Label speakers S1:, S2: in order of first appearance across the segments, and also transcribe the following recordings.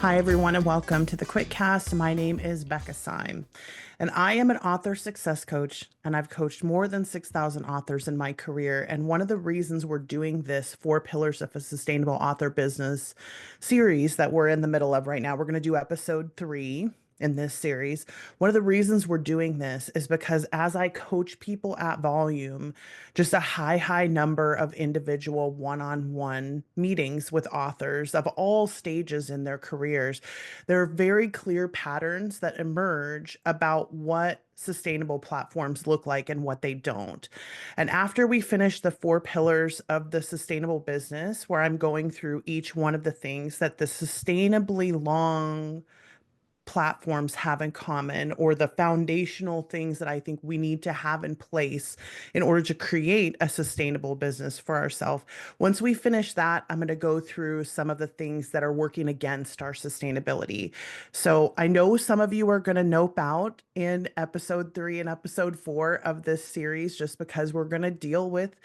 S1: Hi, everyone, and welcome to the Quitcast. My name is Becca Syme, and I am an author success coach, and I've coached more than 6,000 authors in my career. And one of the reasons we're doing this Four Pillars of a Sustainable Author Business series that we're in the middle of right now, we're going to do episode 3 in this series. One of the reasons we're doing this is because as I coach people at volume, just a high number of individual one-on-one meetings with authors of all stages in their careers, there are very clear patterns that emerge about what sustainable platforms look like and what they don't. And after we finish the 4 pillars of the sustainable business, where I'm going through each one of the things that the sustainably long platforms have in common, or the foundational things that I think we need to have in place in order to create a sustainable business for ourselves. Once we finish that, I'm going to go through some of the things that are working against our sustainability. So I know some of you are going to nope out in episode 3 and episode 4 of this series just because we're going to deal with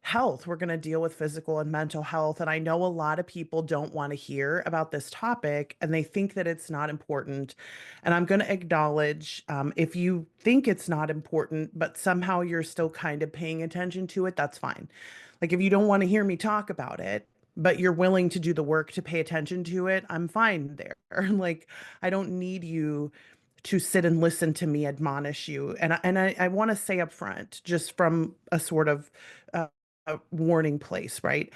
S1: health. We're going to deal with physical and mental health. And I know a lot of people don't want to hear about this topic and they think that it's not important. And I'm going to acknowledge if you think it's not important, but somehow you're still kind of paying attention to it, that's fine. Like if you don't want to hear me talk about it, but you're willing to do the work to pay attention to it, I'm fine there. Like I don't need you to sit and listen to me admonish you. And I want to say up front, just from a sort of a warning place, right?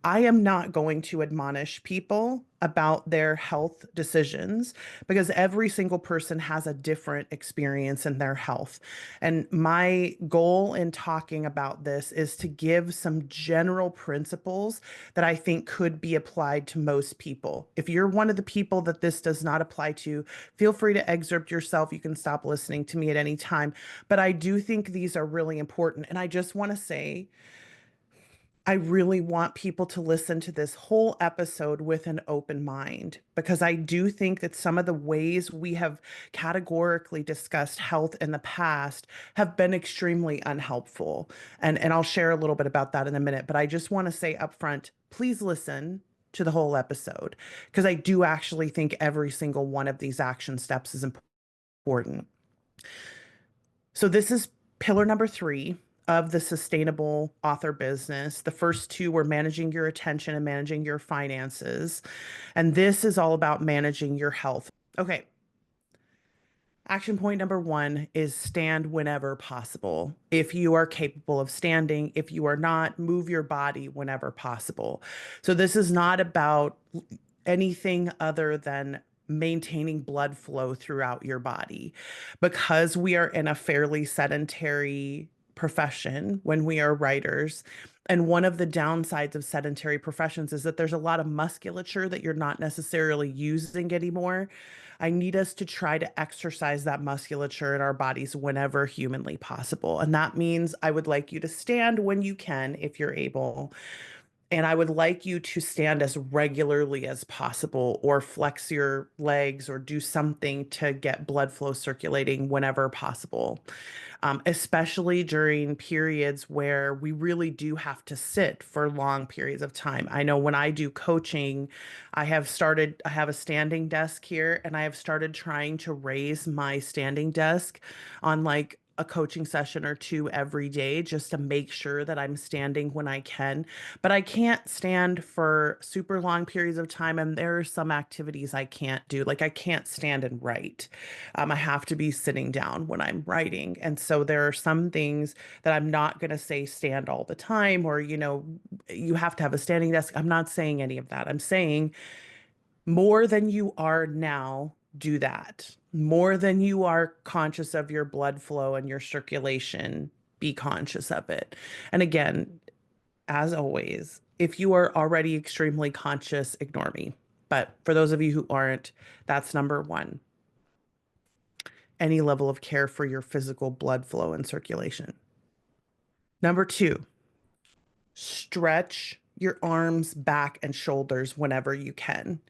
S1: I am not going to admonish people about their health decisions because every single person has a different experience in their health. And my goal in talking about this is to give some general principles that I think could be applied to most people. If you're one of the people that this does not apply to, feel free to excerpt yourself. You can stop listening to me at any time. But I do think these are really important. And I just want to say, I really want people to listen to this whole episode with an open mind because I do think that some of the ways we have categorically discussed health in the past have been extremely unhelpful. And I'll share a little bit about that in a minute. But I just want to say up front, please listen to the whole episode because I do actually think every single one of these action steps is important. So this is pillar number 3 of the sustainable author business. The first 2 were managing your attention and managing your finances. And this is all about managing your health. Okay. Action point number 1 is stand whenever possible. If you are capable of standing, if you are not, move your body whenever possible. So this is not about anything other than maintaining blood flow throughout your body. Because we are in a fairly sedentary profession when we are writers, and one of the downsides of sedentary professions is that there's a lot of musculature that you're not necessarily using anymore. I need us to try to exercise that musculature in our bodies whenever humanly possible. And that means I would like you to stand when you can, if you're able. And I would like you to stand as regularly as possible or flex your legs or do something to get blood flow circulating whenever possible, especially during periods where we really do have to sit for long periods of time. I know when I do coaching, I have a standing desk here and I have started trying to raise my standing desk on like a coaching session or 2 every day just to make sure that I'm standing when I can. But I can't stand for super long periods of time. And there are some activities I can't do. Like I can't stand and write. I have to be sitting down when I'm writing. And so there are some things that I'm not going to say stand all the time or, you have to have a standing desk. I'm not saying any of that. I'm saying more than you are now, do that. More than you are conscious of your blood flow and your circulation, be conscious of it. And again, as always, if you are already extremely conscious, ignore me. But for those of you who aren't, that's number 1. Any level of care for your physical blood flow and circulation. Number 2, stretch your arms, back, and shoulders whenever you can.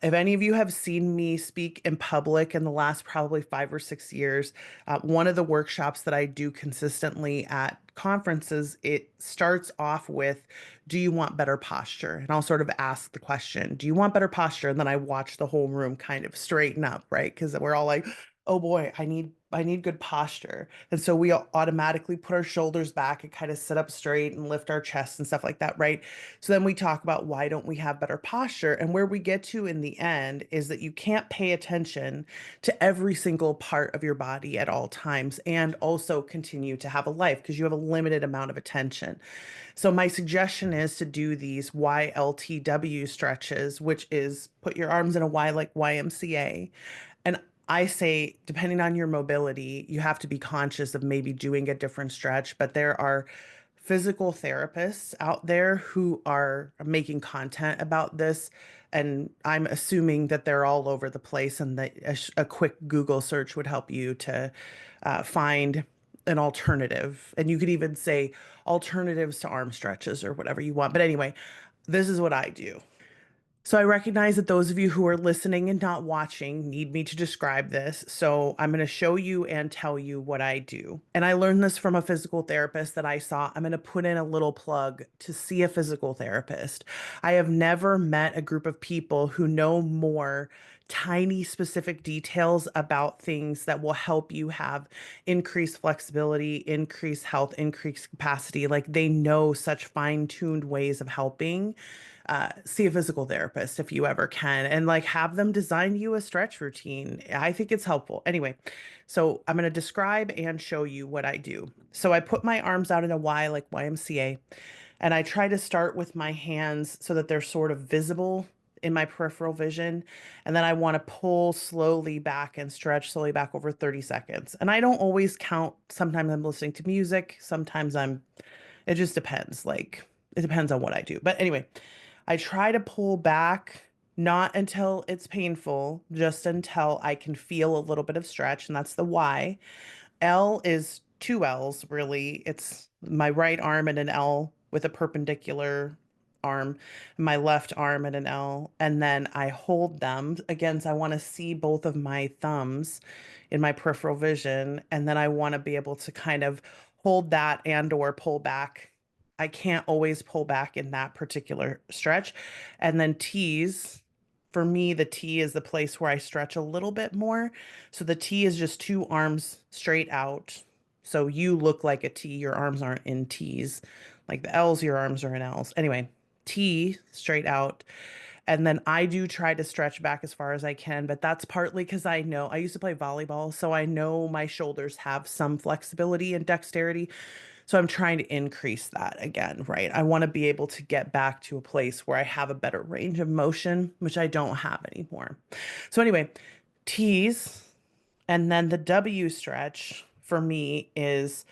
S1: If any of you have seen me speak in public in the last probably 5 or 6 years, one of the workshops that I do consistently at conferences, it starts off with, do you want better posture? And I'll sort of ask the question, do you want better posture? And then I watch the whole room kind of straighten up, right? Because we're all like, oh boy, I need good posture. And so we automatically put our shoulders back and kind of sit up straight and lift our chest and stuff like that, right? So then we talk about why don't we have better posture? And where we get to in the end is that you can't pay attention to every single part of your body at all times and also continue to have a life because you have a limited amount of attention. So my suggestion is to do these YLTW stretches, which is put your arms in a Y like YMCA. And I say, depending on your mobility, you have to be conscious of maybe doing a different stretch, but there are physical therapists out there who are making content about this. And I'm assuming that they're all over the place and that a quick Google search would help you to find an alternative. And you could even say alternatives to arm stretches or whatever you want. But anyway, this is what I do. So I recognize that those of you who are listening and not watching need me to describe this. So I'm going to show you and tell you what I do. And I learned this from a physical therapist that I saw. I'm going to put in a little plug to see a physical therapist. I have never met a group of people who know more tiny specific details about things that will help you have increased flexibility, increased health, increased capacity. Like they know such fine-tuned ways of helping. See a physical therapist if you ever can, and like have them design you a stretch routine. I think it's helpful. Anyway, so I'm going to describe and show you what I do. So I put my arms out in a Y like YMCA, and I try to start with my hands so that they're sort of visible in my peripheral vision. And then I want to pull slowly back and stretch slowly back over 30 seconds. And I don't always count. Sometimes I'm listening to music. Sometimes it just depends. Like it depends on what I do. But anyway, I try to pull back, not until it's painful, just until I can feel a little bit of stretch, and that's the Y. L is two L's, really. It's my right arm and an L with a perpendicular arm, my left arm and an L, and then I hold them. Again, so I want to see both of my thumbs in my peripheral vision, and then I want to be able to kind of hold that and or pull back. I can't always pull back in that particular stretch. And then T's, for me, the T is the place where I stretch a little bit more. So the T is just two arms straight out. So you look like a T, your arms aren't in T's. Like the L's, your arms are in L's. Anyway, T straight out. And then I do try to stretch back as far as I can, but that's partly because I know I used to play volleyball, so I know my shoulders have some flexibility and dexterity. So I'm trying to increase that again, right? I want to be able to get back to a place where I have a better range of motion, which I don't have anymore. So anyway, T's, and then the W stretch for me is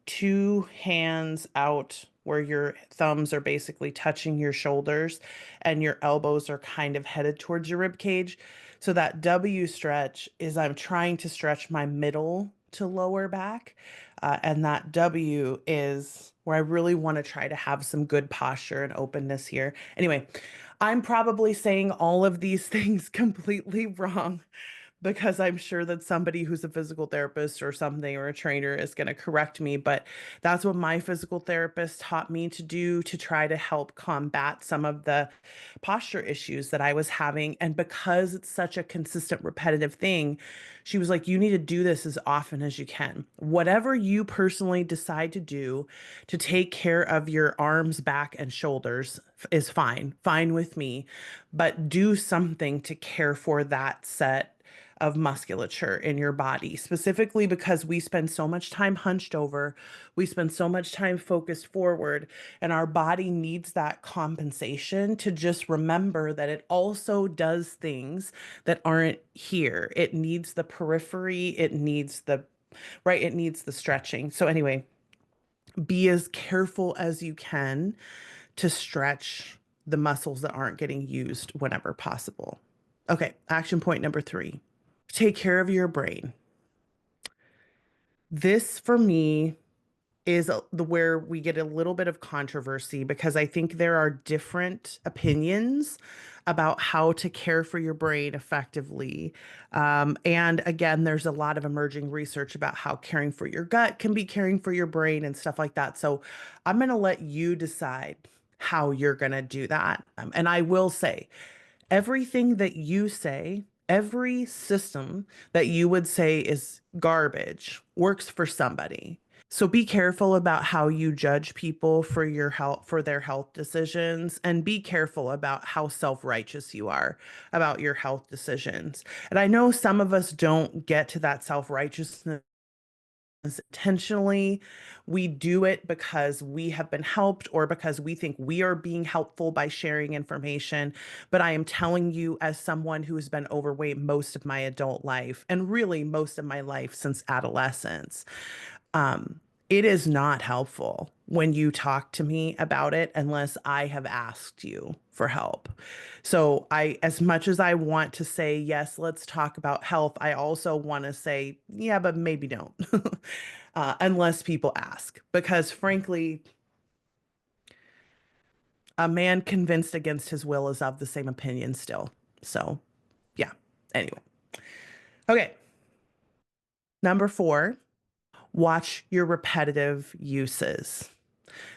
S1: two hands out where your thumbs are basically touching your shoulders and your elbows are kind of headed towards your rib cage. So that W stretch is I'm trying to stretch my middle to lower back. And that W is where I really want to try to have some good posture and openness here. Anyway, I'm probably saying all of these things completely wrong because I'm sure that somebody who's a physical therapist or something or a trainer is going to correct me. But that's what my physical therapist taught me to do to try to help combat some of the posture issues that I was having. And because it's such a consistent, repetitive thing, she was like, you need to do this as often as you can. Whatever you personally decide to do to take care of your arms, back, and shoulders is fine, fine with me. But do something to care for that set of musculature in your body, specifically because we spend so much time hunched over, we spend so much time focused forward, and our body needs that compensation to just remember that it also does things that aren't here. It needs the periphery, it needs the right, it needs the stretching. So anyway, be as careful as you can to stretch the muscles that aren't getting used whenever possible. Okay, action point number 3. Take care of your brain. This for me is the where we get a little bit of controversy because I think there are different opinions about how to care for your brain effectively. And again, there's a lot of emerging research about how caring for your gut can be caring for your brain and stuff like that. So I'm going to let you decide how you're going to do that. And I will say, everything that you say, every system that you would say is garbage works for somebody. So be careful about how you judge people for your health, for their health decisions, and be careful about how self-righteous you are about your health decisions. And I know some of us don't get to that self-righteousness intentionally. We do it because we have been helped or because we think we are being helpful by sharing information. But I am telling you, as someone who has been overweight most of my adult life and really most of my life since adolescence, um, it is not helpful when you talk to me about it unless I have asked you for help. So as much as I want to say, yes, let's talk about health, I also want to say, yeah, but maybe don't, unless people ask. Because frankly, a man convinced against his will is of the same opinion still. So yeah, anyway. Okay. Number 4, watch your repetitive uses.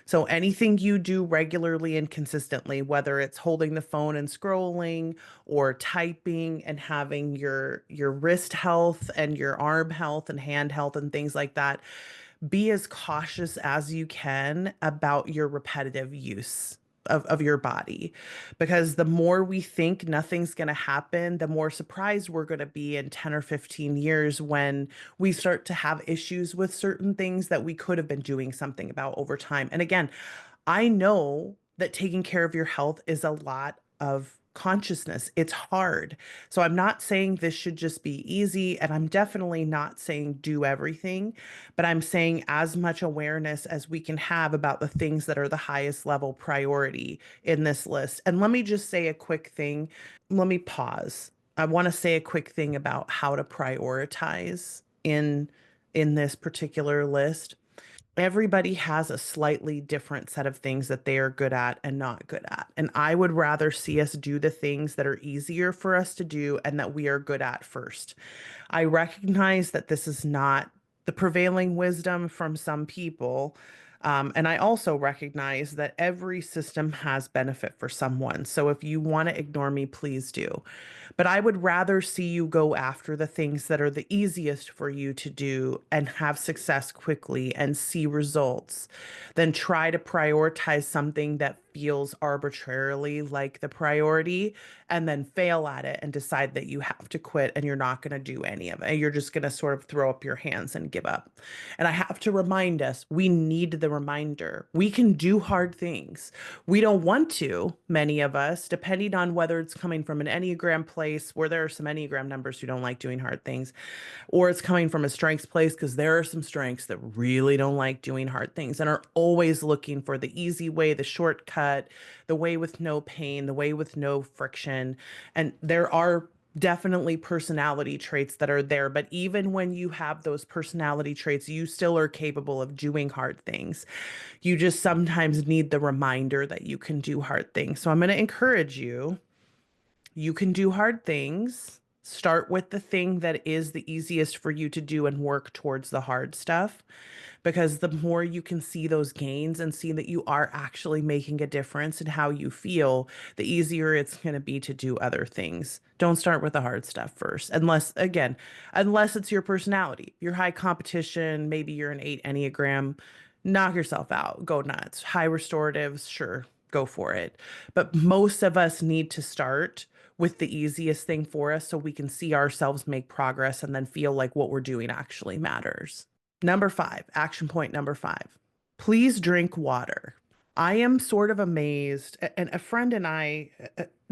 S1: So anything you do regularly and consistently, whether it's holding the phone and scrolling or typing and having your wrist health and your arm health and hand health and things like that, be as cautious as you can about your repetitive use of your body. Because the more we think nothing's going to happen, the more surprised we're going to be in 10 or 15 years when we start to have issues with certain things that we could have been doing something about over time. And again, I know that taking care of your health is a lot of consciousness. It's hard. So I'm not saying this should just be easy, and I'm definitely not saying do everything, but I'm saying as much awareness as we can have about the things that are the highest level priority in this list. And let me just say a quick thing. Let me pause. I want to say a quick thing about how to prioritize in this particular list. Everybody has a slightly different set of things that they are good at and not good at. And I would rather see us do the things that are easier for us to do and that we are good at first. I recognize that this is not the prevailing wisdom from some people. And I also recognize that every system has benefit for someone. So if you want to ignore me, please do. But I would rather see you go after the things that are the easiest for you to do and have success quickly and see results than try to prioritize something that feels arbitrarily like the priority and then fail at it and decide that you have to quit and you're not going to do any of it. You're just going to sort of throw up your hands and give up. And I have to remind us, we need the reminder. We can do hard things. We don't want to, many of us, depending on whether it's coming from an Enneagram place where there are some Enneagram numbers who don't like doing hard things, or it's coming from a strengths place because there are some strengths that really don't like doing hard things and are always looking for the easy way, the shortcut, the way with no pain, the way with no friction. And there are definitely personality traits that are there, but even when you have those personality traits, you still are capable of doing hard things. You just sometimes need the reminder that you can do hard things. So I'm going to encourage you. You can do hard things. Start with the thing that is the easiest for you to do and work towards the hard stuff. Because the more you can see those gains and see that you are actually making a difference in how you feel, the easier it's going to be to do other things. Don't start with the hard stuff first, unless it's your personality, your high competition, maybe you're an 8 Enneagram, knock yourself out, go nuts. High restoratives, sure, go for it. But most of us need to start with the easiest thing for us so we can see ourselves make progress and then feel like what we're doing actually matters. Number 5, action point number 5. Please drink water. I am sort of amazed, and a friend and I,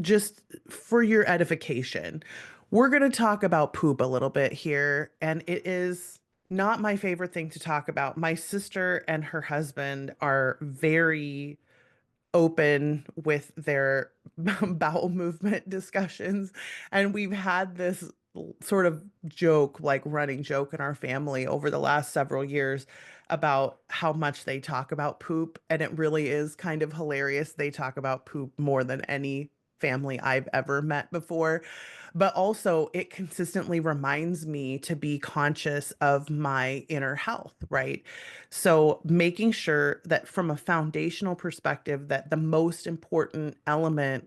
S1: just for your edification, we're going to talk about poop a little bit here, and it is not my favorite thing to talk about. My sister and her husband are very open with their bowel movement discussions, and we've had this sort of joke, like running joke in our family over the last several years about how much they talk about poop. And it really is kind of hilarious. They talk about poop more than any family I've ever met before. But also, it consistently reminds me to be conscious of my inner health, right? So, making sure that from a foundational perspective, that the most important element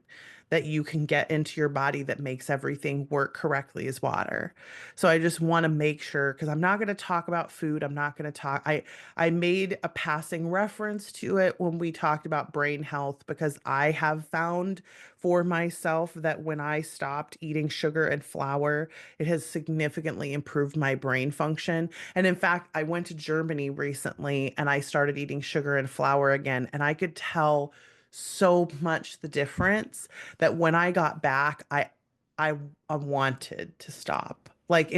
S1: that you can get into your body that makes everything work correctly is water. So I just want to make sure because I'm not going to talk about food. I'm not going to talk. I made a passing reference to it when we talked about brain health because I have found for myself that when I stopped eating sugar and flour, it has significantly improved my brain function. And in fact, I went to Germany recently and I started eating sugar and flour again, and I could tell so much the difference that when I got back, I I wanted to stop. Like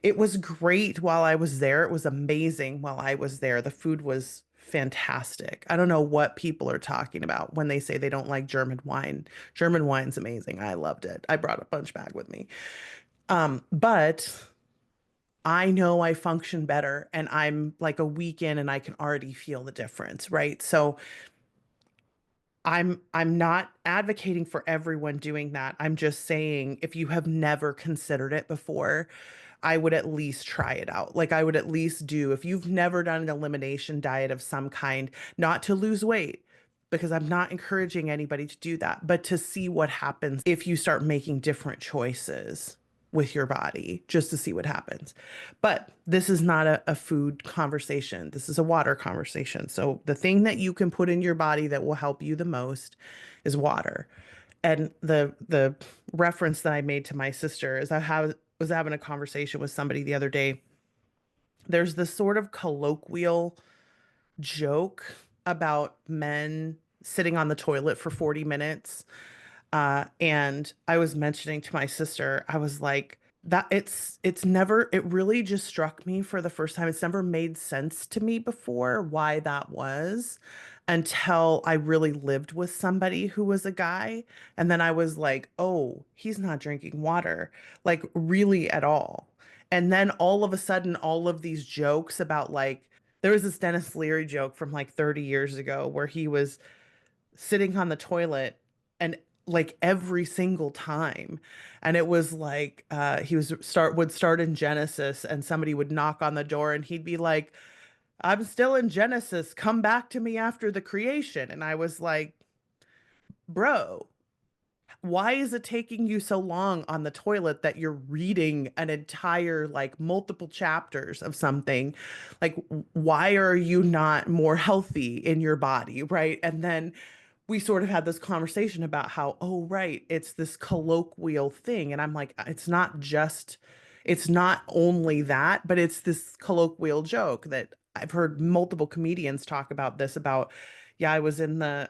S1: it was great while I was there. It was amazing while I was there. The food was fantastic. I don't know what people are talking about when they say they don't like German wine. German wine's amazing. I loved it. I brought a bunch back with me. But I know I function better and I'm like a week in and I can already feel the difference, right? So I'm not advocating for everyone doing that. I'm just saying if you have never considered it before, I would at least try it out. Like I would at least do if you've never done an elimination diet of some kind, not to lose weight, because I'm not encouraging anybody to do that, but to see what happens if you start making different choices with your body, just to see what happens. But this is not a food conversation. This is a water conversation. So the thing that you can put in your body that will help you the most is water. And the reference that I made to my sister is was having a conversation with somebody the other day. There's this sort of colloquial joke about men sitting on the toilet for 40 minutes. And I was mentioning to my sister, I was like, that it's never, it really just struck me for the first time. It's never made sense to me before why that was until I really lived with somebody who was a guy. And then I was like, oh, he's not drinking water, like really at all. And then all of a sudden, all of these jokes about like, there was this Dennis Leary joke from like 30 years ago where he was sitting on the toilet and like every single time, and it was like he was start would start in Genesis and somebody would knock on the door and he'd be like, I'm still in Genesis, come back to me after the creation. And I was like, bro, why is it taking you so long on the toilet that you're reading an entire like multiple chapters of something? Like why are you not more healthy in your body, right? And then we sort of had this conversation about how, oh, right, it's this colloquial thing. And I'm like, it's not only that, but it's this colloquial joke that I've heard multiple comedians talk about this about, yeah, I was in the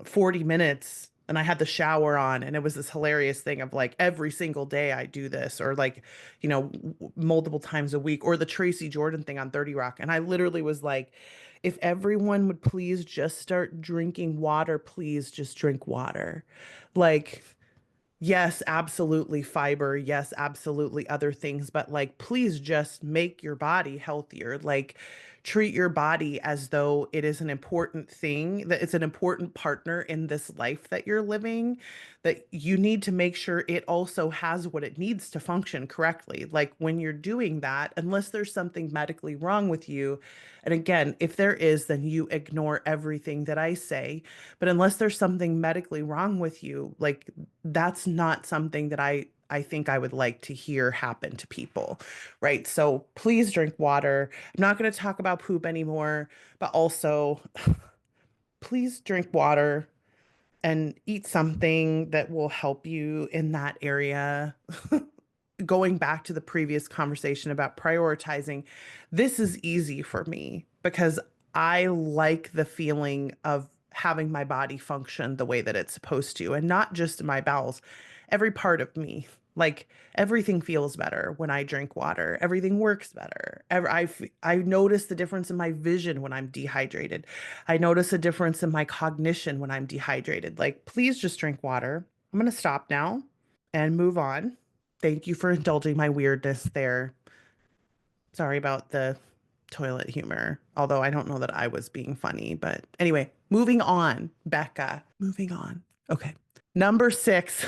S1: 40 minutes and I had the shower on and it was this hilarious thing of like every single day I do this or like, multiple times a week or the Tracy Jordan thing on 30 Rock. And I literally was like, if everyone would please just start drinking water, please just drink water. Like, yes, absolutely fiber. Yes, absolutely other things, but like, please just make your body healthier. Like, treat your body as though it is an important thing, that it's an important partner in this life that you're living, that you need to make sure it also has what it needs to function correctly. Like, when you're doing that, unless there's something medically wrong with you, and again, if there is, then you ignore everything that I say. But unless there's something medically wrong with you, like that's not something that I think I would like to hear happen to people, right? So please drink water. I'm not going to talk about poop anymore, but also please drink water and eat something that will help you in that area. Going back to the previous conversation about prioritizing, this is easy for me because I like the feeling of having my body function the way that it's supposed to, and not just my bowels, every part of me. Like everything feels better when I drink water. Everything works better. I notice the difference in my vision when I'm dehydrated. I notice a difference in my cognition when I'm dehydrated. Like, please just drink water. I'm going to stop now and move on. Thank you for indulging my weirdness there. Sorry about the toilet humor, although I don't know that I was being funny. But anyway, moving on, Becca. Moving on. Okay. Number six.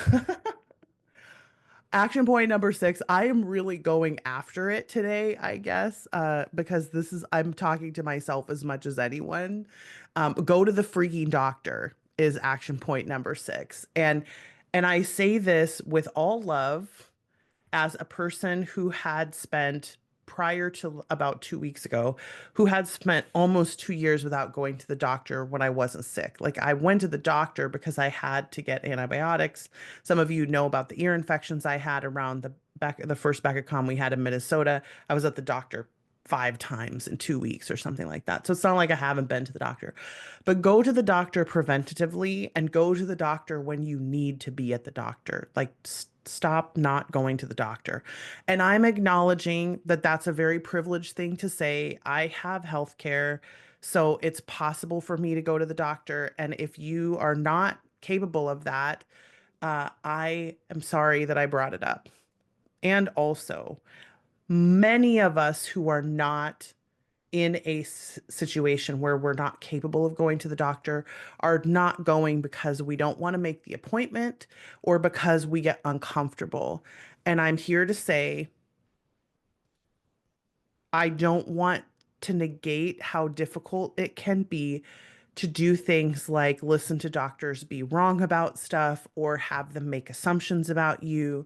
S1: Action point number six. I am really going after it today, I guess, because I'm talking to myself as much as anyone. Go to the freaking doctor is action point number six. And I say this with all love as a person who had spent prior to about 2 weeks ago, who had spent almost 2 years without going to the doctor when I wasn't sick. Like I went to the doctor because I had to get antibiotics. Some of you know about the ear infections I had around the first BeccaCon we had in Minnesota. I was at the doctor 5 times in 2 weeks or something like that. So it's not like I haven't been to the doctor, but go to the doctor preventatively and go to the doctor when you need to be at the doctor. Like stop not going to the doctor. And I'm acknowledging that that's a very privileged thing to say. I have health care, so it's possible for me to go to the doctor. And if you are not capable of that, I am sorry that I brought it up. And also, many of us who are not in a situation where we're not capable of going to the doctor are not going because we don't want to make the appointment or because we get uncomfortable. And I'm here to say, I don't want to negate how difficult it can be to do things like listen to doctors be wrong about stuff or have them make assumptions about you.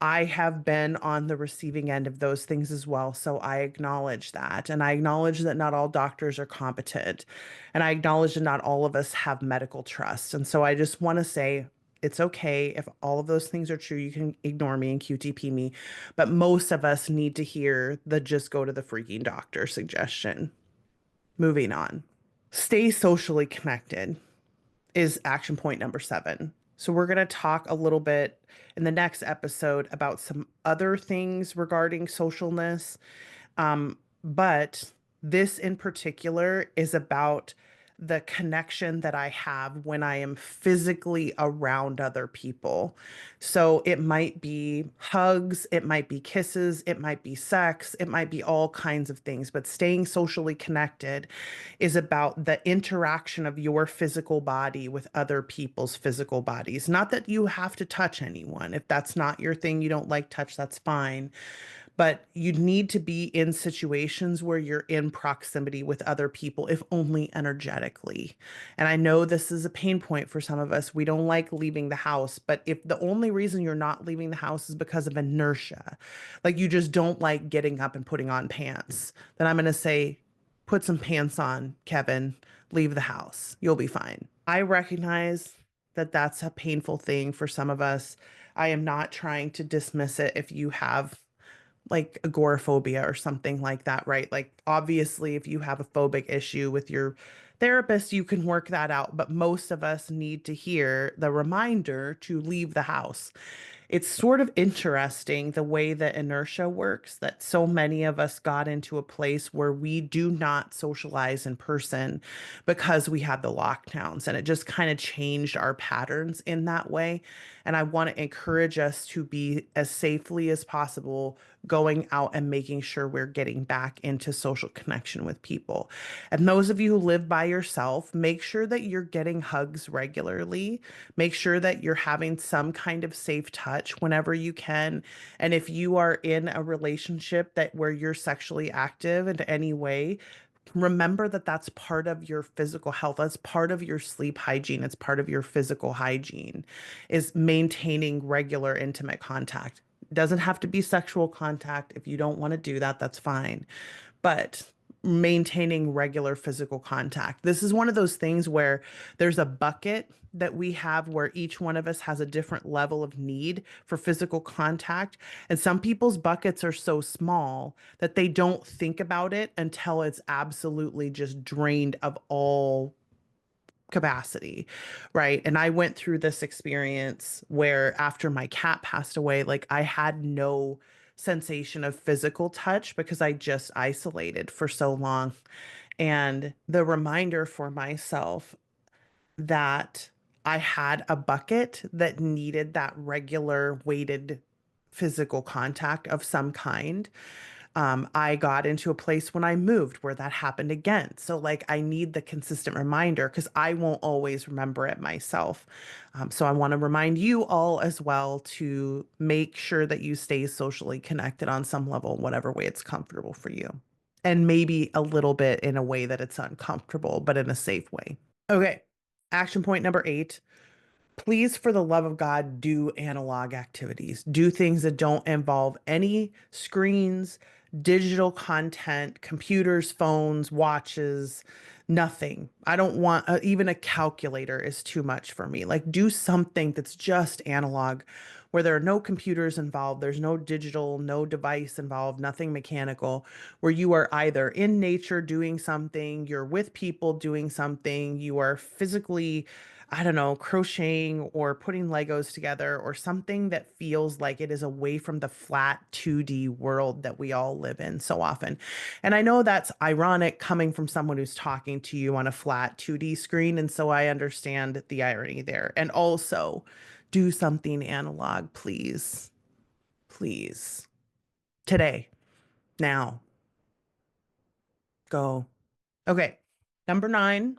S1: I have been on the receiving end of those things as well. So I acknowledge that. And I acknowledge that not all doctors are competent. And I acknowledge that not all of us have medical trust. And so I just want to say it's okay if all of those things are true. You can ignore me and QTP me. But most of us need to hear the just go to the freaking doctor suggestion. Moving on. Stay socially connected is action point number seven. So we're going to talk a little bit in the next episode about some other things regarding socialness. But this in particular is about the connection that I have when I am physically around other people. So it might be hugs, it might be kisses, it might be sex, it might be all kinds of things. But staying socially connected is about the interaction of your physical body with other people's physical bodies. Not that you have to touch anyone. If that's not your thing, you don't like touch, that's fine, but you need to be in situations where you're in proximity with other people, if only energetically. And I know this is a pain point for some of us. We don't like leaving the house, but if the only reason you're not leaving the house is because of inertia, like you just don't like getting up and putting on pants, then I'm going to say, put some pants on, Kevin, leave the house. You'll be fine. I recognize that that's a painful thing for some of us. I am not trying to dismiss it if you have like agoraphobia or something like that, right? Like, obviously, if you have a phobic issue with your therapist, you can work that out. But most of us need to hear the reminder to leave the house. It's sort of interesting the way that inertia works, that so many of us got into a place where we do not socialize in person because we had the lockdowns, and it just kind of changed our patterns in that way. And I want to encourage us to be as safely as possible going out and making sure we're getting back into social connection with people. And those of you who live by yourself, make sure that you're getting hugs regularly. Make sure that you're having some kind of safe touch whenever you can. And if you are in a relationship that where you're sexually active in any way, remember that that's part of your physical health. That's part of your sleep hygiene. It's part of your physical hygiene is maintaining regular intimate contact. It doesn't have to be sexual contact. If you don't want to do that, that's fine. But maintaining regular physical contact. This is one of those things where there's a bucket that we have where each one of us has a different level of need for physical contact. And some people's buckets are so small that they don't think about it until it's absolutely just drained of all capacity, right? And I went through this experience where after my cat passed away, like I had no sensation of physical touch because I just isolated for so long. And the reminder for myself that I had a bucket that needed that regular weighted physical contact of some kind. I got into a place when I moved where that happened again. So, like, I need the consistent reminder because I won't always remember it myself. So, I want to remind you all as well to make sure that you stay socially connected on some level, whatever way it's comfortable for you. And maybe a little bit in a way that it's uncomfortable, but in a safe way. Okay. Action point number 8. Please, for the love of God, do analog activities. Do things that don't involve any screens, digital content, computers, phones, watches, nothing. I don't want even a calculator is too much for me. Like, do something that's just analog, where there are no computers involved, there's no digital, no device involved, nothing mechanical, where you are either in nature doing something, you're with people doing something, you are physically, I don't know, crocheting or putting Legos together or something that feels like it is away from the flat 2D world that we all live in so often. And I know that's ironic coming from someone who's talking to you on a flat 2D screen. And so I understand the irony there. And also, do something analog, please. Please. Today. Now. Go. Okay. Number 9.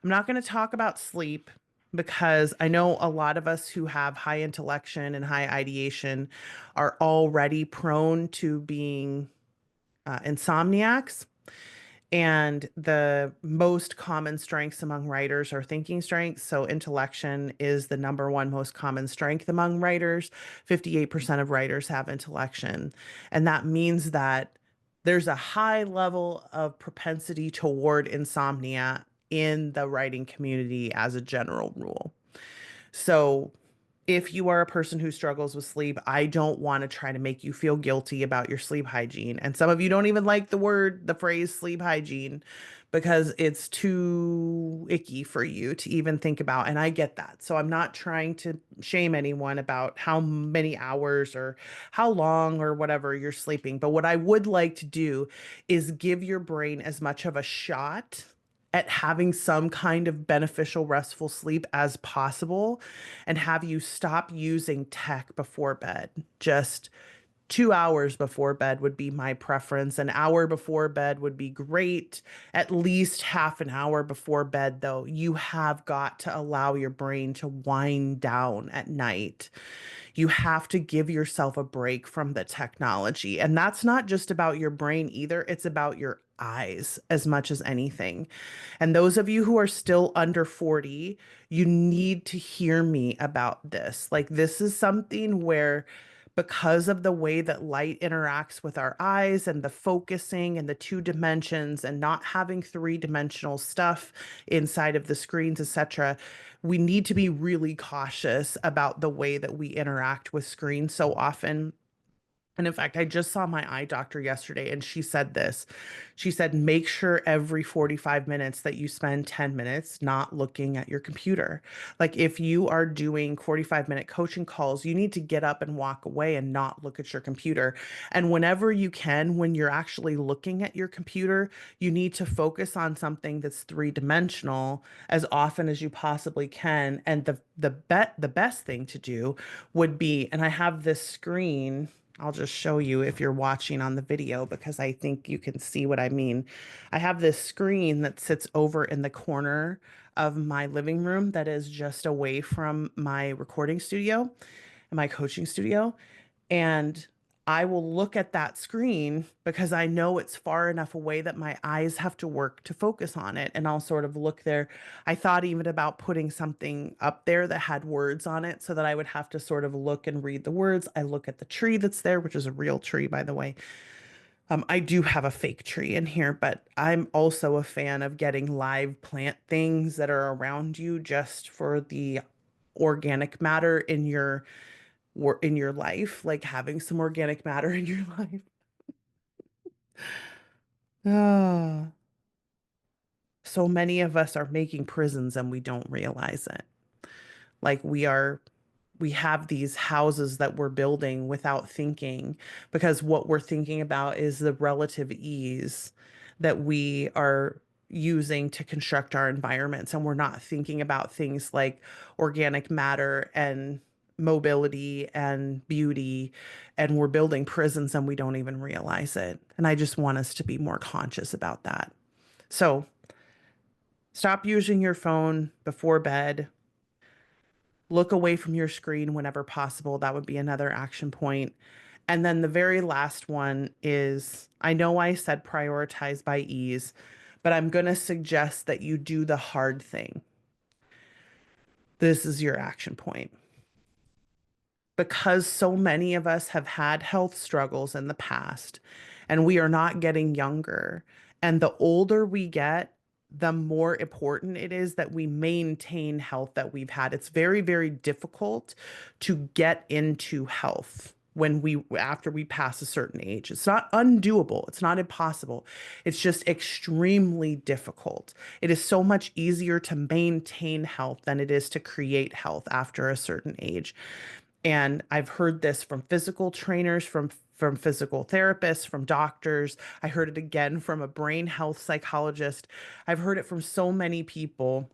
S1: I'm not going to talk about sleep because I know a lot of us who have high intellection and high ideation are already prone to being insomniacs. And the most common strengths among writers are thinking strengths. So, intellection is the number one most common strength among writers. 58% of writers have intellection. And that means that there's a high level of propensity toward insomnia in the writing community as a general rule. So, if you are a person who struggles with sleep, I don't want to try to make you feel guilty about your sleep hygiene. And some of you don't even like the phrase sleep hygiene because it's too icky for you to even think about. And I get that. So I'm not trying to shame anyone about how many hours or how long or whatever you're sleeping. But what I would like to do is give your brain as much of a shot at having some kind of beneficial restful sleep as possible and have you stop using tech before bed. Just 2 hours before bed would be my preference. An hour before bed would be great. At least half an hour before bed, though, you have got to allow your brain to wind down at night. You have to give yourself a break from the technology. And that's not just about your brain either, it's about your eyes as much as anything. And those of you who are still under 40, you need to hear me about this. Like, this is something where, because of the way that light interacts with our eyes and the focusing and the 2 dimensions and not having 3 dimensional stuff inside of the screens, etc., we need to be really cautious about the way that we interact with screens so often. And in fact, I just saw my eye doctor yesterday and she said this. She said, make sure every 45 minutes that you spend 10 minutes not looking at your computer. Like, if you are doing 45-minute coaching calls, you need to get up and walk away and not look at your computer. And whenever you can, when you're actually looking at your computer, you need to focus on something that's 3 dimensional as often as you possibly can. And the best thing to do would be, and I have this screen. I'll just show you if you're watching on the video because I think you can see what I mean. I have this screen that sits over in the corner of my living room that is just away from my recording studio and my coaching studio. And I will look at that screen because I know it's far enough away that my eyes have to work to focus on it. And I'll sort of look there. I thought even about putting something up there that had words on it so that I would have to sort of look and read the words. I look at the tree that's there, which is a real tree, by the way. I do have a fake tree in here, but I'm also a fan of getting live plant things that are around you just for the organic matter in your life, like having some organic matter in your life. Ah, so many of us are making prisons and we don't realize it. Like, we have these houses that we're building without thinking because what we're thinking about is the relative ease that we are using to construct our environments. And we're not thinking about things like organic matter and mobility and beauty, and we're building prisons and we don't even realize it. And I just want us to be more conscious about that. So stop using your phone before bed. Look away from your screen whenever possible. That would be another action point. And then the very last one is, I know I said prioritize by ease, but I'm going to suggest that you do the hard thing. This is your action point. Because so many of us have had health struggles in the past and we are not getting younger. And the older we get, the more important it is that we maintain health that we've had. It's very, very difficult to get into health when we after we pass a certain age. It's not undoable, it's not impossible. It's just extremely difficult. It is so much easier to maintain health than it is to create health after a certain age. And I've heard this from physical trainers, from physical therapists, from doctors. I heard it again from a brain health psychologist. I've heard it from so many people.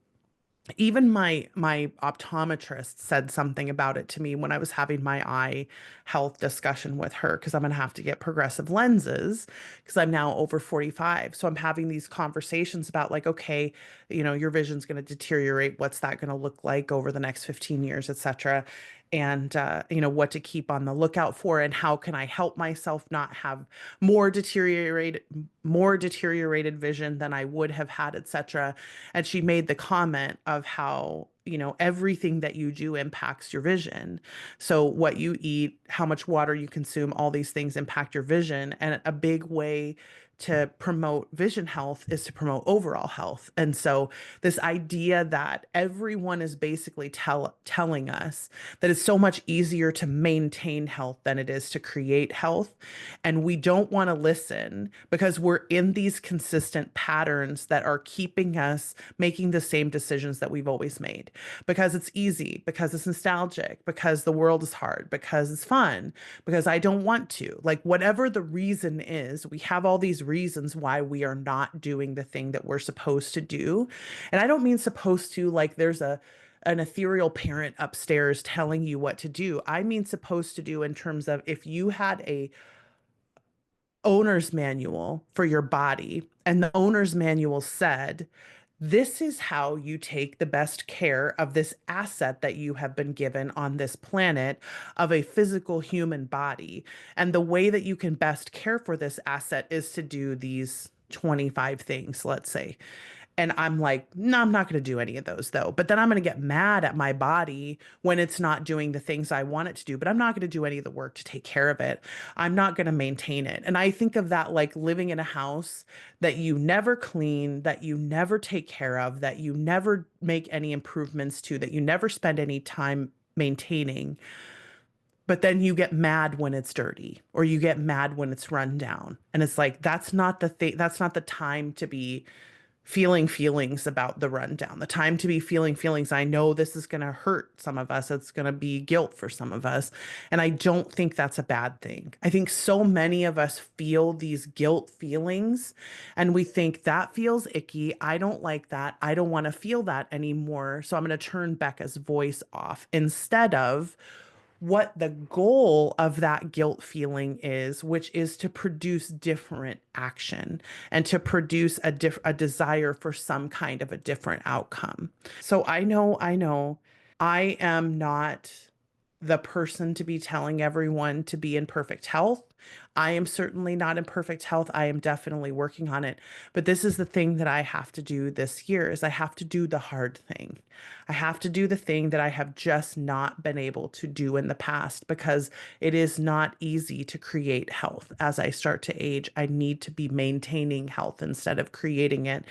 S1: Even my optometrist said something about it to me when I was having my eye health discussion with her, because I'm going to have to get progressive lenses because I'm now over 45. So I'm having these conversations about, like, okay, your vision's going to deteriorate. What's that going to look like over the next 15 years, et cetera? And what to keep on the lookout for, and how can I help myself not have more deteriorated vision than I would have had, et cetera. And she made the comment of how, everything that you do impacts your vision. So what you eat, how much water you consume, all these things impact your vision. And a big way to promote vision health is to promote overall health. And so this idea that everyone is basically telling us that it's so much easier to maintain health than it is to create health. And we don't want to listen because we're in these consistent patterns that are keeping us making the same decisions that we've always made, because it's easy, because it's nostalgic, because the world is hard, because it's fun, because I don't want to. Like, whatever the reason is, we have all these reasons why we are not doing the thing that we're supposed to do. And I don't mean supposed to like there's an ethereal parent upstairs telling you what to do. I mean supposed to do in terms of, if you had a owner's manual for your body and the owner's manual said, this is how you take the best care of this asset that you have been given on this planet, of a physical human body. And the way that you can best care for this asset is to do these 25 things, let's say. And I'm like, no, I'm not going to do any of those though. But then I'm going to get mad at my body when it's not doing the things I want it to do. But I'm not going to do any of the work to take care of it. I'm not going to maintain it. And I think of that like living in a house that you never clean, that you never take care of, that you never make any improvements to, that you never spend any time maintaining. But then you get mad when it's dirty, or you get mad when it's run down. And it's like, that's not the thing. That's not the time to be feeling feelings about the rundown, the time to be feeling feelings. I know this is going to hurt some of us. It's going to be guilt for some of us. And I don't think that's a bad thing. I think so many of us feel these guilt feelings and we think that feels icky. I don't like that. I don't want to feel that anymore. So I'm going to turn Becca's voice off, instead of what the goal of that guilt feeling is, which is to produce different action and to produce a desire for some kind of a different outcome. So I know, I am not the person to be telling everyone to be in perfect health. I am certainly not in perfect health. I am definitely working on it. But this is the thing that I have to do this year, is I have to do the hard thing. I have to do the thing that I have just not been able to do in the past, because it is not easy to create health. As I start to age, I need to be maintaining health instead of creating it.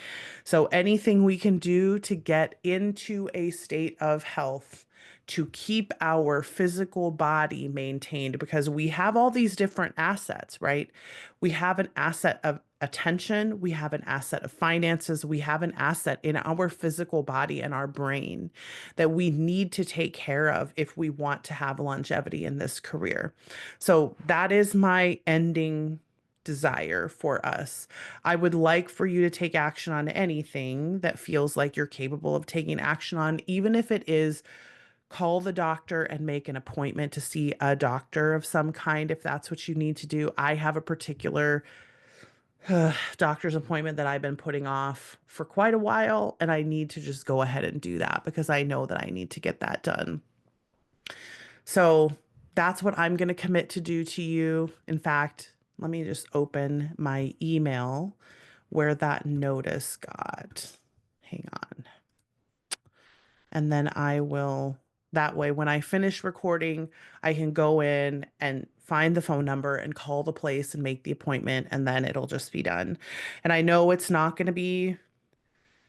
S1: So anything we can do to get into a state of health, to keep our physical body maintained, because we have all these different assets, right? We have an asset of attention, we have an asset of finances, we have an asset in our physical body and our brain that we need to take care of if we want to have longevity in this career. So that is my ending desire for us. I would like for you to take action on anything that feels like you're capable of taking action on, even if it is call the doctor and make an appointment to see a doctor of some kind if that's what you need to do. I have a particular doctor's appointment that I've been putting off for quite a while, and I need to just go ahead and do that because I know that I need to get that done. So that's what I'm going to commit to do to you. In fact, let me just open my email where that notice got. Hang on. And then I will, that way, when I finish recording, I can go in and find the phone number and call the place and make the appointment, and then it'll just be done. And I know it's not going to be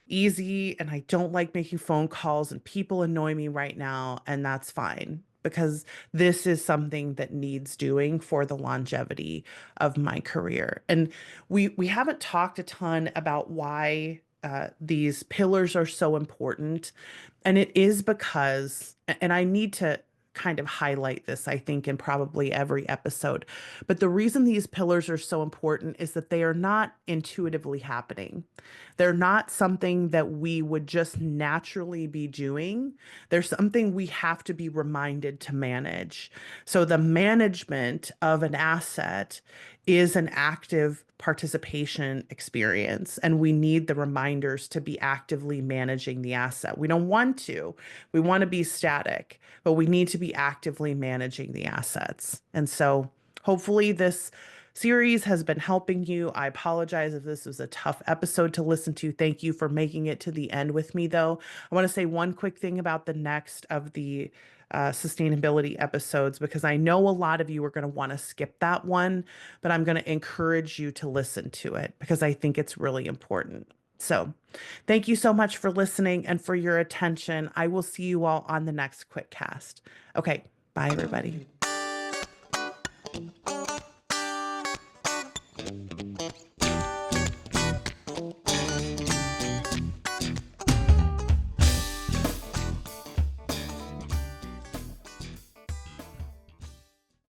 S1: easy, and I don't like making phone calls, and people annoy me right now, and that's fine because this is something that needs doing for the longevity of my career. And we haven't talked a ton about why these pillars are so important, and it is because, and I need to kind of highlight this, I think, in probably every episode. But the reason these pillars are so important is that they are not intuitively happening. They're not something that we would just naturally be doing. They're something we have to be reminded to manage. So the management of an asset is an active participation experience, and we need the reminders to be actively managing the asset. We don't want to. We want to be static, but we need to be actively managing the assets. And so hopefully this series has been helping you. I apologize if this was a tough episode to listen to. Thank you for making it to the end with me, though. I want to say one quick thing about the next of the sustainability episodes, because I know a lot of you are going to want to skip that one, but I'm going to encourage you to listen to it because I think it's really important. So thank you so much for listening and for your attention. I will see you all on the next Quitcast. Okay, bye everybody.